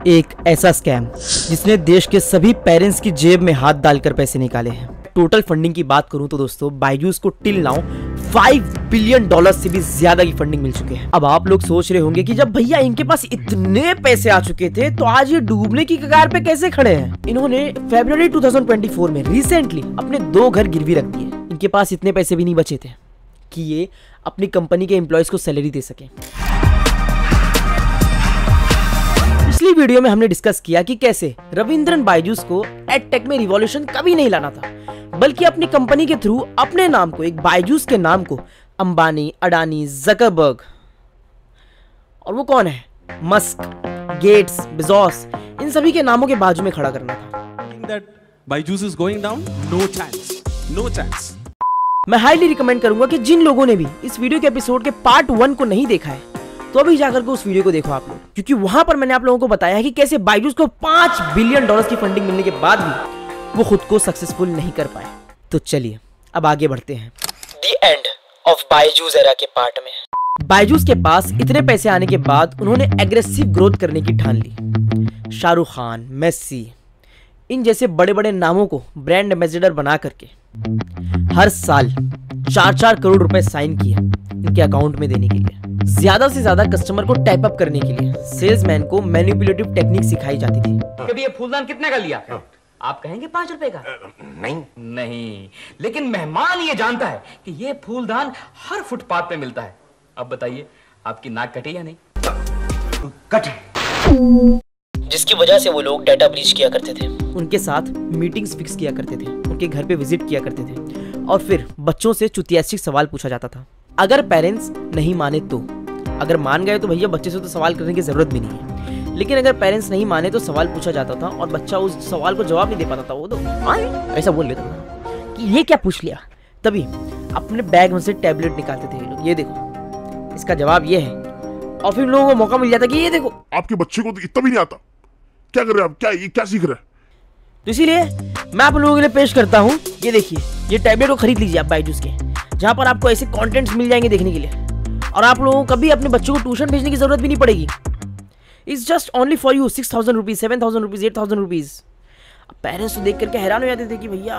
एक ऐसा स्कैम जिसने देश के सभी पेरेंट्स की जेब में हाथ डालकर पैसे निकाले हैं। टोटल फंडिंग की बात करूं तो दोस्तों बायजूस को टिल नाउ $5 बिलियन से भी ज्यादा की फंडिंग मिल चुके हैं। अब आप लोग सोच रहे होंगे कि जब भैया इनके पास इतने पैसे आ चुके थे तो आज ये डूबने की कगार पे कैसे खड़े हैं। इन्होंने फरवरी 2024 में रिसेंटली अपने 2 घर गिरवी रख दिए। इनके पास इतने पैसे भी नहीं बचे थे कि ये अपनी कंपनी के एम्प्लॉयज को सैलरी दे सके। पिछली वीडियो में हमने डिस्कस किया कि कैसे रविंद्रन बायजूस को एडटेक में रिवॉल्यूशन कभी नहीं लाना था, बल्कि अपनी कंपनी के थ्रू अपने नाम को, एक बायजूस के नाम को अंबानी, अडानी, जकरबर्ग और वो कौन है, मस्क, गेट्स, बेजोस, इन सभी के नामों के बाजू में खड़ा करना था। Byju's is going down, no chance, no chance. मैं हाईली रिकमेंड करूंगा कि जिन लोगों ने भी इस वीडियो के एपिसोड के पार्ट 1 को नहीं देखा है तो अभी जाकर के उस वीडियो को देखो आप लोग, क्योंकि वहां पर मैंने आप लोगों को बताया है कि कैसे बायजूस को $5 बिलियन की फंडिंग मिलने के बाद भी वो खुद को सक्सेसफुल नहीं कर पाए। तो चलिए अब आगे बढ़ते हैं the end of Byju's era के पार्ट में। बायजूस के पास इतने पैसे आने के बाद उन्होंने एग्रेसिव ग्रोथ करने की ठान ली। शाहरुख खान, मेसी, इन जैसे बड़े बड़े नामों को ब्रांड एम्बेसडर बना करके हर साल 4-4 करोड़ रुपए साइन किए इनके अकाउंट में देने के लिए। ज्यादा से ज्यादा कस्टमर को टाइप अप करने के लिए सेल्समैन को मैनिपुलेटिव टेक्निक सिखाई जाती थी। कभी ये फूलदान कितने का लिया? आप कहेंगे ₹5 का। नहीं, लेकिन मेहमान ये जानता है कि ये फूलदान हर फुटपाथ पे मिलता है। अब बताइए आपकी नाक कटे या नहीं? कटे। जिसकी वजह से वो लोग डाटा ब्रीच किया करते थे, उनके साथ मीटिंग्स फिक्स किया करते थे, उनके घर पे विजिट किया करते थे और फिर बच्चों से चुतियास्टिक सवाल पूछा जाता था। अगर पेरेंट्स नहीं माने तो, अगर मान गए तो भैया बच्चे से तो सवाल करने की जरूरत भी नहीं है, लेकिन अगर पेरेंट्स नहीं माने तो सवाल पूछा जाता था और बच्चा उस सवाल को जवाब नहीं दे पाता था, वो तो ऐसा बोल लेता था कि ये क्या पूछ लिया। तभी अपने बैग में से टैबलेट निकालते थे ये लोग, ये देखो इसका जवाब ये है, और फिर लोगों को मौका मिल जाता कि ये देखो आपके बच्चे को तो इतना भी नहीं आता, क्या कर रहे हैं आप, क्या सीख रहे हैं। तो इसीलिए मैं आप लोगों के लिए पेश करता हूँ, ये देखिए, ये टैबलेट को खरीद लीजिए आप बायजूस के, जहाँ पर आपको ऐसे कंटेंट्स मिल जाएंगे देखने के लिए और आप लोगों को कभी अपने बच्चों को ट्यूशन भेजने की जरूरत भी नहीं पड़ेगी। It's just only for you 6,000 rupees, 7,000 rupees, 8,000 rupees. Parents तो देख करके हैरान हो जाते थे कि भैया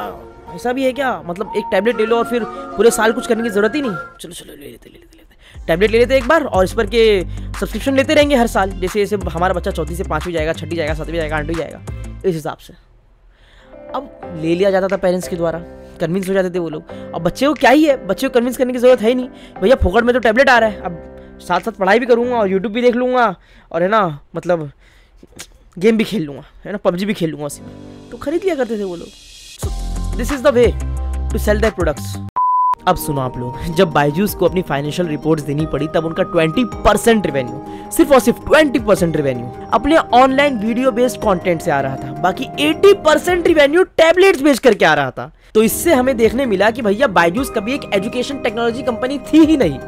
ऐसा भी है क्या, मतलब एक टैबलेट ले लो और फिर पूरे साल कुछ करने की जरूरत ही नहीं। चलो ले लेते टैबलेट ले लेते एक बार और इस पर के सब्सक्रिप्शन लेते रहेंगे हर साल, जैसे जैसे हमारा बच्चा 4वीं से 5वीं जाएगा, 6वीं जाएगा, 7वीं जाएगा, 8वीं जाएगा, इस हिसाब से अब ले लिया जाता था पेरेंट्स के द्वारा। कन्विंस हो जाते थे वो लोग। अब बच्चे को क्या ही है, बच्चे को कन्विंस करने की जरूरत है ही नहीं, भैया फोकट में तो टैबलेट आ रहा है, अब साथ साथ पढ़ाई भी करूंगा और यूट्यूब भी देख लूंगा और है ना, मतलब गेम भी खेल लूंगा, है ना, पबजी भी खेल लूंगा उसी में, तो खरीद लिया करते थे वो लोग। This is the way to sell their products. अब सुनो आप लोग, जब बायजूस को अपनी फाइनेंशियल रिपोर्ट्स देनी पड़ी तब उनका 20% रेवेन्यू, सिर्फ और सिर्फ 20% रेवेन्यू अपने ऑनलाइन वीडियो बेस्ड कंटेंट से आ रहा था, बाकी 80% रेवेन्यू टैबलेट्स बेच करके आ रहा था। तो इससे हमें देखने मिला कि भैया बायजूस कभी एक एजुकेशन टेक्नोलॉजी कंपनी थी ही नहीं,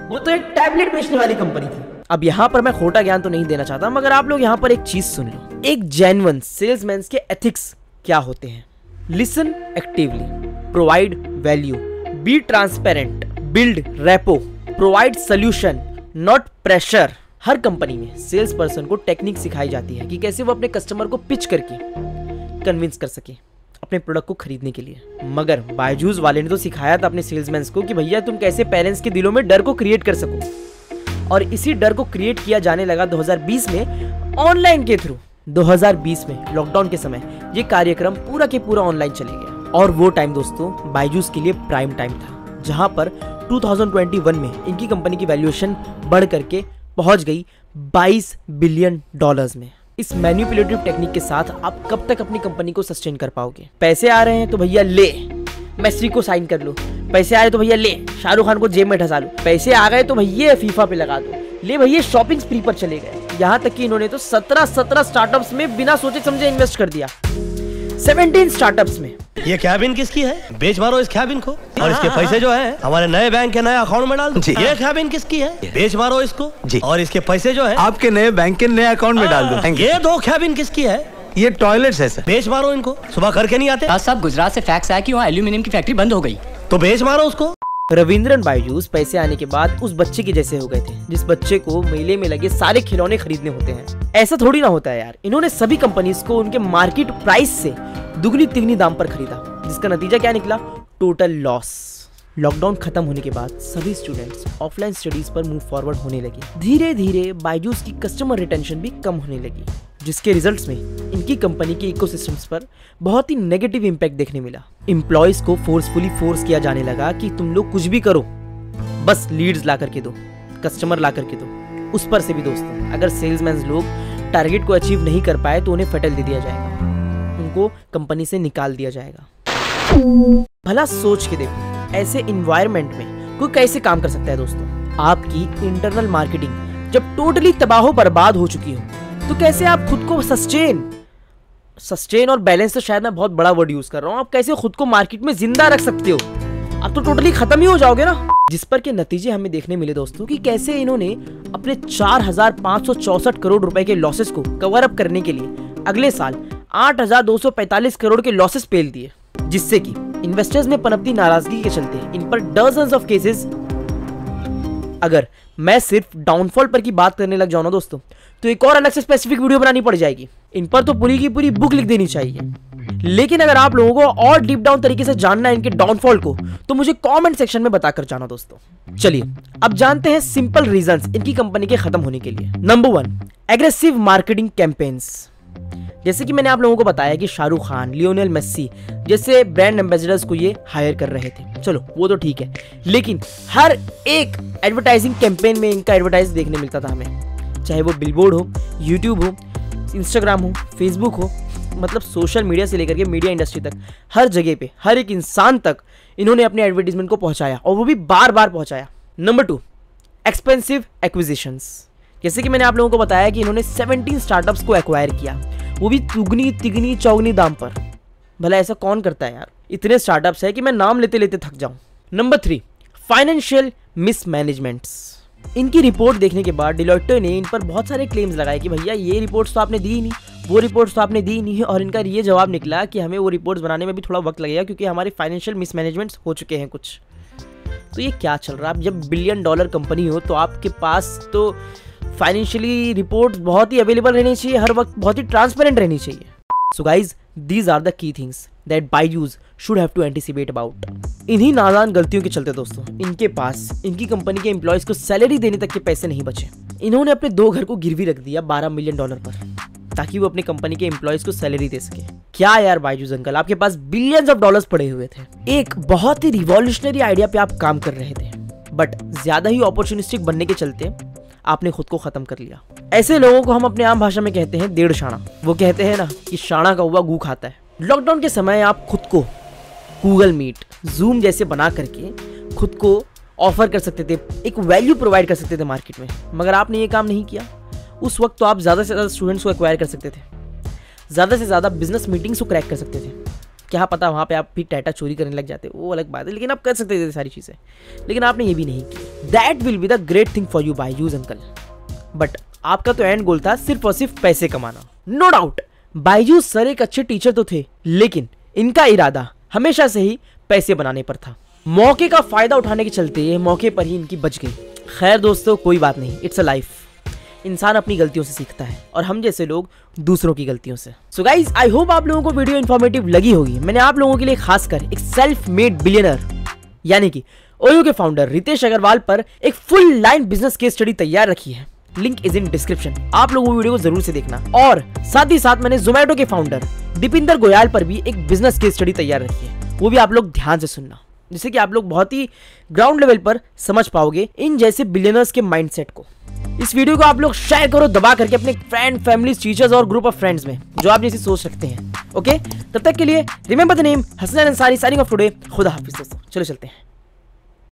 वो तो एक टैबलेट बेचने वाली कंपनी थी। अब यहाँ पर मैं खोटा ज्ञान तो नहीं देना चाहता, मगर आप लोग यहाँ पर एक चीज सुन लो, एक जेन्युइन सेल्समैन के एथिक्स क्या होते हैं। Listen actively, provide value, be transparent, build repo, provide solution, not pressure. Her company में सेल्स पर्सन को टेक्निक सिखाई जाती है कि कैसे वो अपने कस्टमर को पिच करके कन्विंस कर सके अपने प्रोडक्ट को खरीदने के लिए। मगर बायजूस वाले ने तो सिखाया था अपने सेल्समैन को कि भैया तुम कैसे पेरेंट्स के दिलों में डर को क्रिएट कर सको, और इसी डर को क्रिएट किया जाने लगा 2020 में ऑनलाइन के थ्रू। 2020 में लॉकडाउन के समय ये कार्यक्रम पूरा के पूरा ऑनलाइन चले गया, और वो टाइम दोस्तों बायजूस के लिए प्राइम टाइम था, जहां पर 2021 में इनकी कंपनी की वैल्यूएशन बढ़ करके पहुंच गई $22 बिलियन में। इस मैनिपुलेटिव टेक्निक के साथ आप कब तक अपनी कंपनी को सस्टेन कर पाओगे। पैसे आ रहे हैं तो भैया ले मेसी को साइन कर लो, पैसे आ रहे तो भैया ले शाहरुख खान को जेब में ठसा लो, पैसे आ गए तो भैया फीफा पे लगा दो, ले भैया शॉपिंग स्प्री पर चले गए। यहाँ तक कि इन्होंने तो 17 स्टार्टअप्स में बिना सोचे समझे इन्वेस्ट कर दिया, 17 स्टार्टअप्स में। ये कैबिन किसकी है? बेच मारो इस कैबिन को और इसके पैसे जो है हमारे नए बैंक के नए अकाउंट में डाल दो। ये कैबिन किसकी है? बेच मारो इसको और इसके पैसे जो है आपके नए बैंक के नए अकाउंट में डाल दो। ये 2 कैबिन किसकी है? ये टॉयलेट्स है सर। बेच मारो इनको, सुबह करके नहीं आते। साहब गुजरात से फैक्स आया कि वहाँ एल्यूमिनियम की फैक्ट्री बंद हो गई, तो बेच मारो उसको। रविंद्रन बायजूस पैसे आने के बाद उस बच्चे के जैसे हो गए थे जिस बच्चे को मेले में लगे सारे खिलौने खरीदने होते हैं। ऐसा थोड़ी ना होता है यार। इन्होंने सभी कंपनीज को उनके मार्केट प्राइस से दुगनी तिगनी दाम पर खरीदा, जिसका नतीजा क्या निकला? Total loss. लॉकडाउन खत्म होने के बाद सभी स्टूडेंट्स ऑफलाइन स्टडीज पर मूव फॉरवर्ड होने लगे। धीरे धीरे बायजूस की कस्टमर रिटेंशन भी कम होने लगी, जिसके रिजल्ट्स में इनकी कंपनी के इकोसिस्टम्स पर बहुत ही नेगेटिव इंपैक्ट देखने मिला। एम्प्लॉयज को फोर्सफुली फोर्स किया जाने लगा कि तुम लोग कुछ भी करो, बस लीड्स ला करके दो, कस्टमर ला करके दो। उस पर से भी दोस्तों, अगर सेल्समैन लोग टारगेट को अचीव नहीं कर पाए तो उन्हें फटल दे दिया जाएगा, उनको कंपनी से निकाल दिया जाएगा। भला सोच के देखो, ऐसे इन्वायरमेंट में कोई कैसे काम कर सकता है दोस्तों? आपकी इंटरनल मार्केटिंग जब टोटली तबाह बर्बाद हो चुकी हो, तो कैसे आप खुद को सस्टेन और बैलेंस, तो शायद मैं बहुत बड़ा वर्ड यूज कर रहा हूं, आप कैसे खुद को मार्केट में जिंदा रख सकते हो? आप तो टोटली खत्म ही हो जाओगे ना। जिस पर के नतीजे हमें देखने मिले दोस्तों कि कैसे इन्होंने अपने 4,564 करोड़ रुपए के लॉसेस को कवर अप करने के लिए अगले साल 8,245 करोड़ के लॉसेस पेल दिए, जिससे कि इन्वेस्टर्स में पनपती नाराजगी के चलते इन पर डजन्स ऑफ केसेस। अगर मैं सिर्फ डाउनफॉल पर की बात करने लग जाऊं ना दोस्तों, तो एक और अलग से स्पेसिफिक वीडियो बनानी पड़ जाएगी। इन पर तो पूरी की पूरी बुक लिख देनी चाहिए। लेकिन अगर आप लोगों को और डीप डाउन तरीके से जानना है इनके डाउनफॉल को, तो मुझे कमेंट सेक्शन में बताकर जाना दोस्तों। चलिए अब जानते हैं सिंपल रीजंस इनकी कंपनी के खत्म होने के लिए। Number 1, aggressive marketing campaigns. जैसे कि मैंने आप लोगों को बताया कि शाहरुख खान, लियोनेल मेसी जैसे ब्रांड एम्बेसडर्स को ये हायर कर रहे थे, चलो वो तो ठीक है, लेकिन हर एक एडवर्टाइजिंग कैंपेन में इनका एडवर्टाइज देखने मिलता था हमें, चाहे वो बिलबोर्ड हो, यूट्यूब हो, इंस्टाग्राम हो, फेसबुक हो, मतलब सोशल मीडिया से लेकर के मीडिया इंडस्ट्री तक हर जगह पे हर एक इंसान तक इन्होंने अपने एडवर्टीजमेंट को पहुंचाया, और वो भी बार बार पहुंचाया। Number 2, expensive acquisitions. जैसे कि मैंने आप लोगों को बताया कि इन्होंने 17 स्टार्टअप्स को एक्वायर किया, वो भी दुगनी तिगनी चौगनी दाम पर। भला ऐसा कौन करता है यार? इतने स्टार्टअप्स है कि मैं नाम लेते लेते थक जाऊं। Number 3, financial mismanagements. इनकी रिपोर्ट देखने के बाद डिलॉयट ने इन पर बहुत सारे क्लेम्स लगाए कि भैया ये रिपोर्ट्स तो आपने दी ही नहीं, वो रिपोर्ट्स तो आपने दी ही नहीं, और इनका ये जवाब निकला कि हमें वो रिपोर्ट्स बनाने में भी थोड़ा वक्त लगेगा क्योंकि हमारे फाइनेंशियल मिसमैनेजमेंट्स हो चुके हैं कुछ। तो ये क्या चल रहा है? आप जब $1 बिलियन कंपनी हो तो आपके पास तो फाइनेंशियली रिपोर्ट्स बहुत ही अवेलेबल रहनी चाहिए, हर वक्त बहुत ही ट्रांसपेरेंट रहनी चाहिए। So guys, these are the key things that Byju's should have to anticipate about. इन्हीं नादान गलतियों के चलते दोस्तों इनके पास इनकी कंपनी के एम्प्लॉयज को सैलरी देने तक के पैसे नहीं बचे। इन्होंने अपने 2 घर को गिरवी रख दिया $12 मिलियन पर, ताकि वो अपनी कंपनी के एम्प्लॉयज को सैलरी दे सके। क्या यार बायजूस अंकल, आपके पास बिलियंस ऑफ डॉलर्स पड़े हुए थे, एक बहुत ही रिवॉल्यूशनरी आइडिया पे आप काम कर रहे थे, बट ज्यादा ही अपॉर्चुनिस्टिक बनने के चलते आपने खुद को खत्म कर लिया। ऐसे लोगों को हम अपने आम भाषा में कहते हैं डेढ़ शाना। वो कहते हैं ना कि शाना का हुआ गू खाता है। लॉकडाउन के समय आप खुद को गूगल मीट, जूम जैसे बना करके खुद को ऑफर कर सकते थे, एक वैल्यू प्रोवाइड कर सकते थे मार्केट में, मगर आपने ये काम नहीं किया। उस वक्त तो आप ज़्यादा से ज़्यादा स्टूडेंट्स को एक्वायर कर सकते थे, ज़्यादा से ज़्यादा बिजनेस मीटिंग्स को क्रैक कर सकते थे। क्या पता वहाँ पे आप भी डाटा चोरी करने लग जाते, वो अलग बात है, लेकिन आप कर सकते थे सारी चीज़ें, लेकिन आपने ये भी नहीं की। That will be the great thing for you Byju's uncle. But आपका तो एंड गोल था सिर्फ और सिर्फ पैसे कमाना। नो डाउट बायजूस सर एक अच्छे टीचर तो थे, लेकिन इनका इरादा हमेशा से ही पैसे बनाने पर था। मौके का फायदा उठाने के चलते मौके पर ही इनकी बच गई। खैर दोस्तों, कोई बात नहीं, इट्स अ लाइफ। इंसान अपनी गलतियों से सीखता है और हम जैसे लोग दूसरों की गलतियों से। सो गाइज, आई होप आप लोगों को वीडियो इन्फॉर्मेटिव लगी होगी। मैंने आप लोगों के लिए खासकर एक सेल्फ मेड बिलियनर यानी कि ओयो के फाउंडर रितेश अग्रवाल पर एक full line business case study तैयार रखी है। लिंक इज इन डिस्क्रिप्शन, आप लोग वो वीडियो को जरूर से देखना। और साथ ही साथ मैंने जोमैटो के फाउंडर दीपिंदर गोयल पर भी एक बिजनेस केस स्टडी तैयार रखी है, वो भी आप लोग ध्यान से सुनना, जिससे कि आप लोग बहुत ही ग्राउंड लेवल पर समझ पाओगे इन जैसे बिलियनर्स के माइंडसेट को। इस वीडियो को आप लोग शेयर करो दबा करके अपने फ्रेंड, फैमिली, टीचर्स और ग्रुप ऑफ फ्रेंड्स में जो आप जैसे सोच सकते हैं। ओके, तब तक के लिए remember the name Hasnain Ansari, signing off today. खुदा हाफिज दोस्तों, चलो चलते हैं।